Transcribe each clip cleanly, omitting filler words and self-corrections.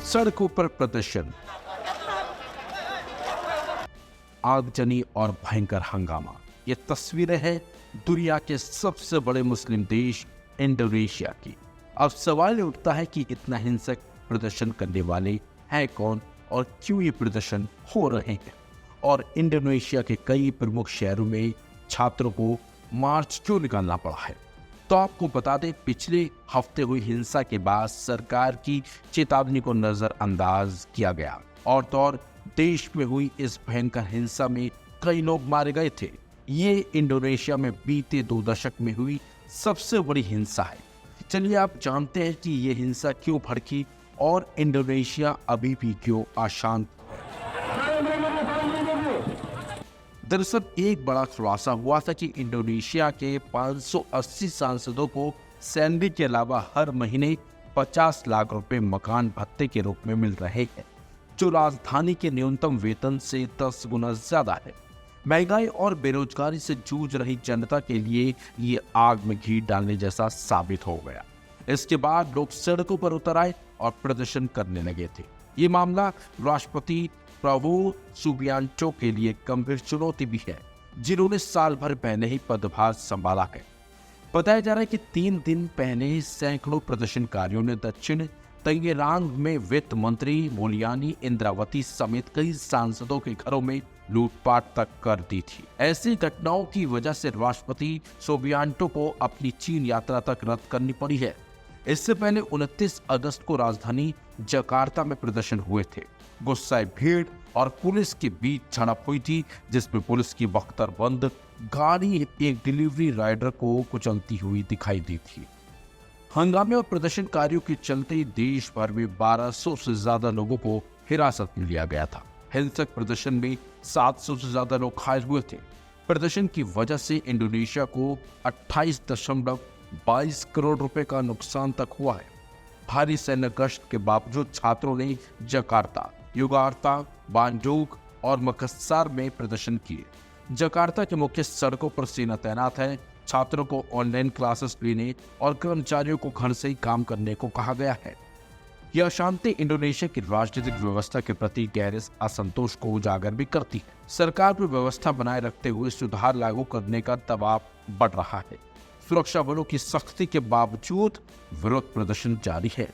सड़कों पर प्रदर्शन, आगजनी और भयंकर हंगामा। ये तस्वीरें हैं दुनिया के सबसे बड़े मुस्लिम देश इंडोनेशिया की। अब सवाल उठता है कि इतना हिंसक प्रदर्शन करने वाले हैं कौन और क्यों ये प्रदर्शन हो रहे हैं, और इंडोनेशिया के कई प्रमुख शहरों में छात्रों को मार्च क्यों निकालना पड़ा है। तो आपको बता दें, पिछले हफ्ते हुई हिंसा के बाद सरकार की चेतावनी को नजरअंदाज किया गया और तो और देश में हुई इस भयंकर हिंसा में कई लोग मारे गए थे। ये इंडोनेशिया में बीते 2 दशक में हुई सबसे बड़ी हिंसा है। चलिए आप जानते हैं कि ये हिंसा क्यों भड़की और इंडोनेशिया अभी भी क्यों अशांत। दरअसल एक बड़ा खुलासा हुआ था कि इंडोनेशिया के 580 सांसदों को सैलरी के अलावा हर महीने 50 लाख रुपए मकान भत्ते के रूप में मिल रहे हैं, जो राजधानी के न्यूनतम वेतन से 10 गुना ज्यादा है। महंगाई और बेरोजगारी से जूझ रही जनता के लिए ये आग में घी डालने जैसा साबित हो गया। इसके बाद लोग सड़कों पर उतर आए और प्रदर्शन करने लगे थे। ये मामला राष्ट्रपति प्रबोवो सुबियांटो के लिए गंभीर चुनौती भी है, जिन्होंने साल भर पहले ही पदभार संभाला है। बताया जा रहा है कि 3 दिन पहले ही सैकड़ों प्रदर्शनकारियों ने दक्षिण तंगेरांग में वित्त मंत्री मुलियानी इंद्रावती समेत कई सांसदों के घरों में लूटपाट तक कर दी थी। ऐसी घटनाओं की वजह से राष्ट्रपति सुबियांटो को अपनी चीन यात्रा तक रद्द करनी पड़ी है। इससे पहले 29 अगस्त को राजधानी जकार्ता में प्रदर्शन हुए थे। गुस्साए भीड़ और पुलिस के बीच झड़प हुई थी, जिसमें पुलिस की बख्तरबंद गाड़ी एक डिलीवरी राइडर को कुचलती हुई दिखाई दी थी। हंगामे और प्रदर्शनकारियों के चलते देश भर में 1200 से ज्यादा लोगों को हिरासत में लिया गया था। हिंसक प्रदर्शन में 700 से ज्यादा लोग घायल हुए थे। प्रदर्शन की वजह से इंडोनेशिया को 28.22 करोड़ रुपए का नुकसान तक हुआ है। भारी सैन्य गश्त के बावजूद छात्रों ने जकार्ता, युगार्ता, बांडुग और मकस्सार में प्रदर्शन किए। जकार्ता के मुख्य सड़कों पर सेना तैनात है। छात्रों को ऑनलाइन क्लासेस लेने और कर्मचारियों को घर से ही काम करने को कहा गया है। यह अशांति इंडोनेशिया की राजनीतिक व्यवस्था के प्रति गहरे असंतोष को उजागर भी करती है। सरकार पर व्यवस्था बनाए रखते हुए सुधार लागू करने का दबाव बढ़ रहा है। सुरक्षा बलों की सख्ती के बावजूद विरोध प्रदर्शन जारी है।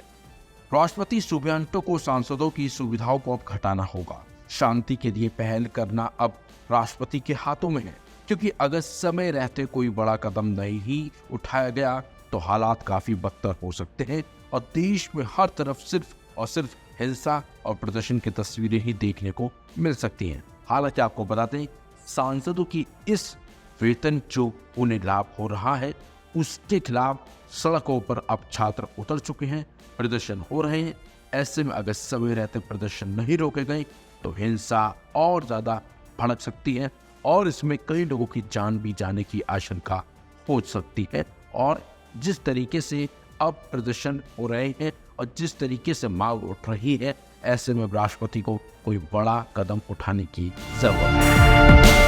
राष्ट्रपति सुबियांटो को सांसदों की सुविधाओं को अब घटाना होगा। शांति के लिए पहल करना अब राष्ट्रपति के हाथों में है, क्योंकि अगर समय रहते कोई बड़ा कदम नहीं ही उठाया गया तो हालात काफी बदतर हो सकते हैं और देश में हर तरफ सिर्फ और सिर्फ हिंसा और प्रदर्शन की तस्वीरें ही देखने को मिल सकती हैं। हालांकि आपको बताते हैं, सांसदों की इस वेतन जो उन्हें लाभ हो रहा है, उसके खिलाफ सड़कों पर अब छात्र उतर चुके हैं, प्रदर्शन हो रहे हैं। ऐसे में अगर समय रहते प्रदर्शन नहीं रोके गए तो हिंसा और ज्यादा भड़क सकती है और इसमें कई लोगों की जान भी जाने की आशंका हो सकती है। और जिस तरीके से अब प्रदर्शन हो रहे हैं और जिस तरीके से मांग उठ रही है, ऐसे में राष्ट्रपति को कोई बड़ा कदम उठाने की जरूरत है।